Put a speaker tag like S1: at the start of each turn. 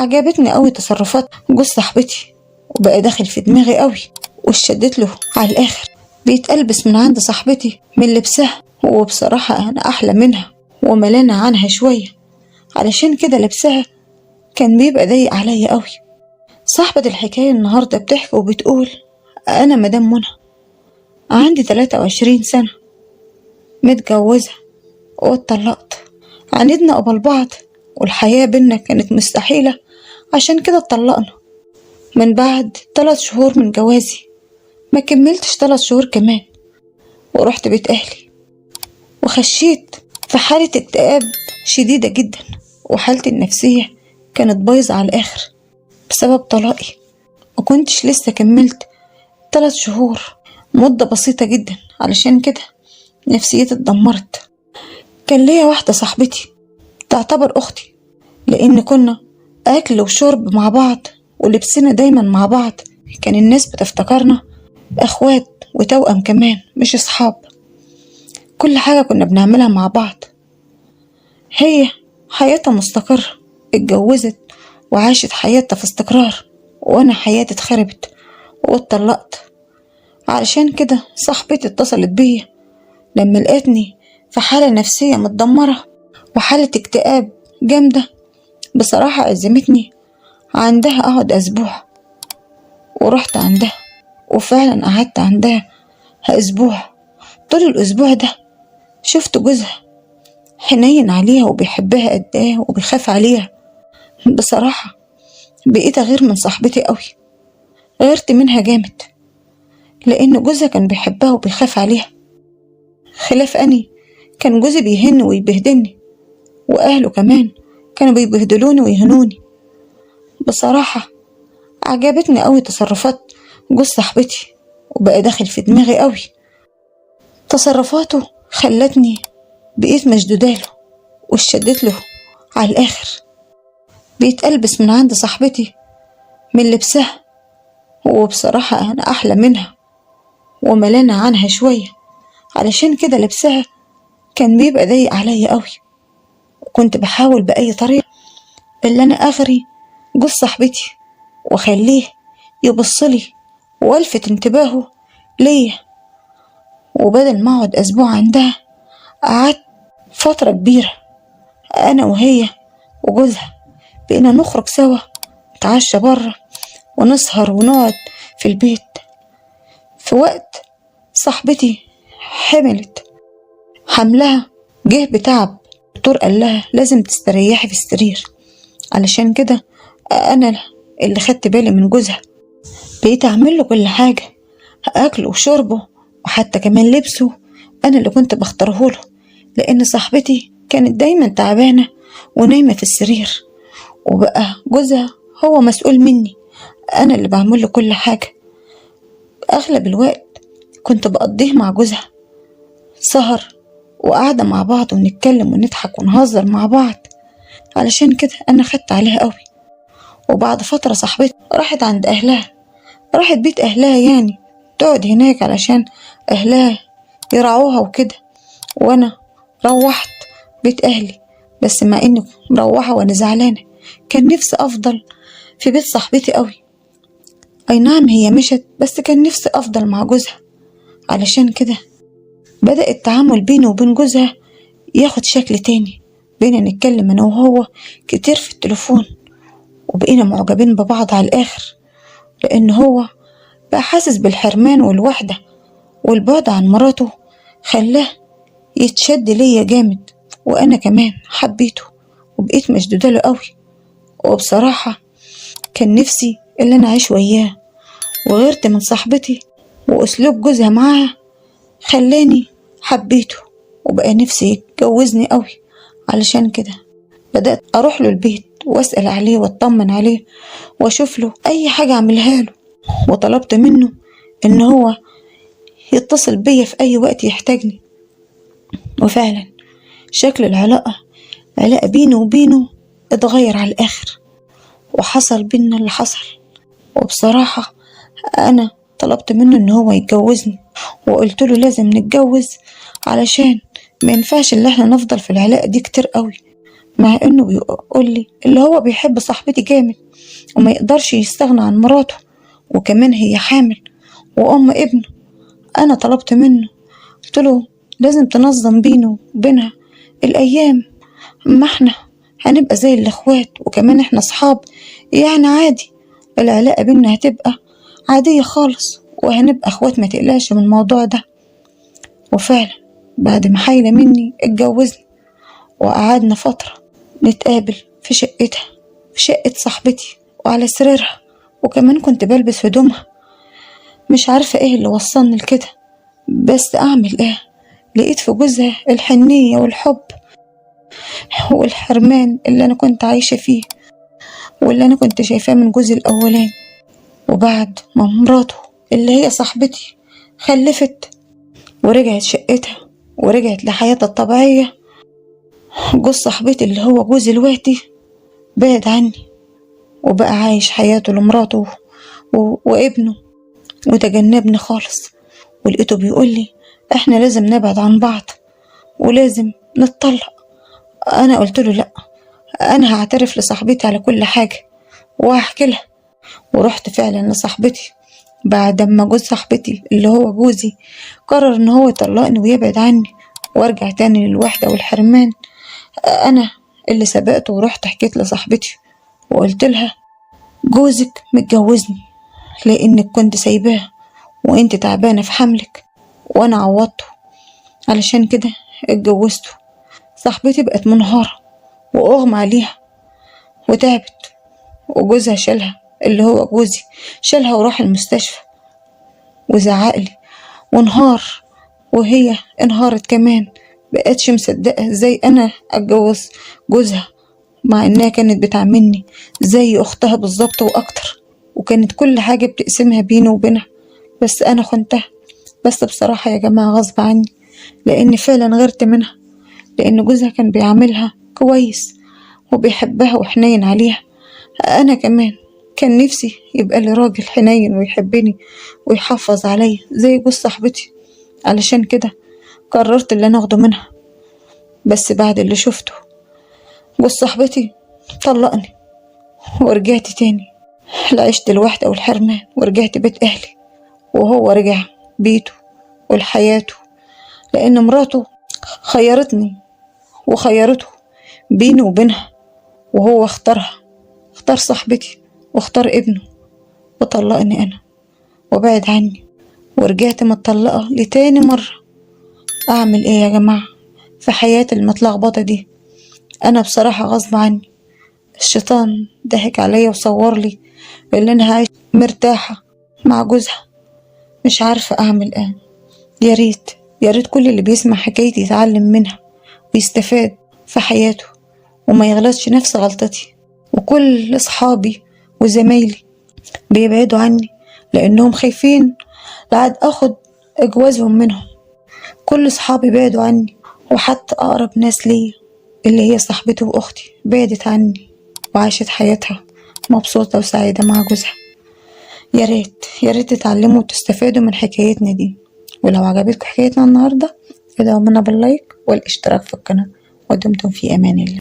S1: عجبتني قوي تصرفات جوز صاحبتي، وبقى داخل في دماغي قوي وشدت له على الاخر. بيتقلبس من عند صاحبتي من لبسها، وبصراحة انا احلى منها وملانة عنها شوية، علشان كده لبسها كان بيبقى ضيق عليا قوي. صاحبة الحكاية النهاردة بتحكي وبتقول: انا مدام منى، عندي 23 سنة، متجوزة واتطلقت. عاندنا قبل بعض والحياة بينا كانت مستحيلة، عشان كده اتطلقنا. من بعد 3 شهور من جوازي، ما كملتش 3 شهور كمان، ورحت بيت أهلي وخشيت في حالة اكتئاب شديدة جدا، وحالتي النفسية كانت بايظة على الآخر بسبب طلاقي. وكنتش لسه كملت 3 شهور، مدة بسيطة جدا، علشان كده نفسيتي اتدمرت. كان ليا واحدة صاحبتي تعتبر أختي، لأن كنا أكل وشرب مع بعض ولبسنا دايما مع بعض. كان الناس بتفتكرنا أخوات وتوأم كمان، مش أصحاب. كل حاجة كنا بنعملها مع بعض. هي حياتها مستقرة، اتجوزت وعاشت حياتها في استقرار، وأنا حياتي اتخربت واتطلقت. علشان كده صاحبتي اتصلت بيا لما لقيتني في حالة نفسية متدمرة وحالة اكتئاب جامدة. بصراحة عزمتني عندها أقعد أسبوع، ورحت عندها وفعلا قعدت عندها أسبوع. طول الأسبوع ده شفت جوزها حنين عليها وبيحبها قد ايه وبيخاف عليها. بصراحة بقيت أغير من صاحبتي قوي، غيرت منها جامد، لأن جوزها كان بيحبها وبيخاف عليها، خلاف أني كان جوزي بيهن ويبهدلني، وأهله كمان كانوا بيبهدلوني ويهنوني. بصراحة عجبتني قوي تصرفات جوز صاحبتي، وبقى داخل في دماغي قوي. تصرفاته خلتني بقيت مشدوداله وشدت له على الآخر. بيتقلبس من عند صاحبتي من لبسها، وبصراحة أنا أحلى منها وملانة عنها شوية، علشان كده لبسها كان بيبقى ضيق عليا قوي. وكنت بحاول بأي طريقة اللي أنا أغري جوز صاحبتي وخليه يبصلي والفت انتباهه ليا. وبدل ما اقعد اسبوع عندها، قعدت فترة كبيرة انا وهي وجوزها. بقينا نخرج سوا، نتعشى بره ونسهر ونقعد في البيت. في وقت صاحبتي حملت، حملها جه بتعب، الدكتور قال لها لازم تستريحي في السرير. علشان كده انا اللي خدت بالي من جوزها، بقيت اعمل له كل حاجة، اكله وشربه وحتى كمان لبسه انا اللي كنت بختاره له، لان صاحبتي كانت دايما تعبانة ونايمة في السرير، وبقى جوزها هو مسؤول مني، انا اللي بعمل له كل حاجة. اغلب الوقت كنت بقضيه مع جوزها، سهر وقعدة مع بعض ونتكلم ونضحك ونهزر مع بعض. علشان كده انا خدت عليها قوي. وبعد فترة صاحبتي راحت عند اهلها، راحت بيت اهلها، يعني تقعد هناك علشان اهلها يرعوها وكده. وانا روحت بيت اهلي، بس مع اني مروحة وانا زعلانة، كان نفسي افضل في بيت صاحبتي قوي. اي نعم هي مشت، بس كان نفسي افضل مع جوزها. علشان كده بدأ التعامل بيني وبين جوزها ياخد شكل تاني، بقينا نتكلم انا وهو كتير في التليفون، وبقينا معجبين ببعض على الاخر، لان هو بقى حاسس بالحرمان والوحدة والبعد عن مراته، خلاه يتشد ليا جامد، وانا كمان حبيته وبقيت مشدودة له قوي. وبصراحة كان نفسي اللي انا اعيش وياه، وغيرت من صاحبتي واسلوب جوزها معاها خلاني حبيته، وبقى نفسي يتجوزني قوي. علشان كده بدأت اروح له البيت واسأل عليه واطمن عليه واشوف له اي حاجة اعملها له، وطلبت منه ان هو يتصل بيا في اي وقت يحتاجني. وفعلا شكل العلاقة بيني وبينه اتغير على الاخر، وحصل بينا اللي حصل. وبصراحة انا طلبت منه ان هو يتجوزني، وقلت له لازم نتجوز، علشان ما ينفعش اللي احنا نفضل في العلاقة دي كتير قوي. مع انه بيقول لي اللي هو بيحب صاحبتي جامد وما يقدرش يستغنى عن مراته، وكمان هي حامل وام ابنه. انا طلبت منه، قلت له لازم تنظم بينه وبينها الايام، ما احنا هنبقى زي الاخوات، وكمان احنا اصحاب، يعني عادي العلاقة بينا هتبقى عادية خالص، وهنبقى اخوات، ما تقلقش من الموضوع ده. وفعلا بعد ما حايلة مني اتجوزنا، وقعدنا فترة نتقابل في شقتها، في شقة صاحبتي، وعلى سريرها، وكمان كنت بلبس هدومها. مش عارفة ايه اللي وصلني لكده، بس اعمل ايه؟ لقيت في جوزها الحنية والحب والحرمان اللي انا كنت عايشة فيه، واللي انا كنت شايفاه من جوزي الاولاني. وبعد ما مراته اللي هي صاحبتي خلفت ورجعت شقتها ورجعت لحياتها الطبيعية، جوز صاحبتي اللي هو جوزي دلوقتي بعد عني وبقى عايش حياته لمراته وابنه، وتجنبني خالص. ولقيته بيقول لي احنا لازم نبعد عن بعض ولازم نتطلق. انا قلت له لا، انا هعترف لصاحبتي على كل حاجة وهحكي لها. ورحت فعلا لصاحبتي بعد ما جوز صاحبتي اللي هو جوزي قرر ان هو يطلقني ويبعد عني وارجع تاني للوحدة والحرمان. انا اللي سبقته ورحت حكيت لصاحبتي وقلت لها جوزك متجوزني لانك كنت سايباه وانت تعبانة في حملك، وانا عوضته علشان كده اتجوزته. صاحبتي بقت منهارة واغمى عليها وتعبت، وجوزها شالها اللي هو جوزي شالها وراح المستشفى وزعقلي وانهار، وهي انهارت كمان، بقتش مصدقة ازاي انا اتجوز جوزها، مع انها كانت بتعاملني زي اختها بالظبط واكتر، وكانت كل حاجة بتقسمها بيني وبينها، بس انا خنتها. بس بصراحة يا جماعة غصب عني، لاني فعلا غيرت منها، لان جوزها كان بيعاملها كويس وبيحبها وحنين عليها. انا كمان كان نفسي يبقى لي راجل حنين ويحبني ويحافظ عليا زي جوز صاحبتي، علشان كده قررت اللي انا اخده منها. بس بعد اللي شفته جوز صاحبتي طلقني ورجعت تاني لعشت الوحدة والحرمان، ورجعت بيت اهلي وهو رجع بيته ولحياته، لان مراته خيرتني وخيرته بيني وبينها، وهو اختارها، اختار صاحبتي واختار ابنه وطلقني انا وبعد عني، ورجعت متطلقة لتاني مرة. اعمل ايه يا جماعة في حياتي المتلخبطة دي؟ انا بصراحة غصب عني، الشيطان ضحك عليا وصور لي اللي انا عايش مرتاحة مع جوزها. مش عارفة اعمل ايه. يا ريت كل اللي بيسمع حكايتي يتعلم منها ويستفاد في حياته وما يغلطش نفس غلطتي. وكل اصحابي وزمايلي بيبعدوا عني لانهم خايفين لعد اخد اجوازهم منهم. كل اصحابي بعدوا عني، وحتى اقرب ناس ليا اللي هي صاحبتي واختي بعدت عني وعاشت حياتها مبسوطة وسعيدة مع جوزها. يا ريت تتعلموا وتستفادوا من حكايتنا دي. ولو عجبتكم حكايتنا النهاردة ادعمونا باللايك والاشتراك في القناة، ودمتم في امان الله.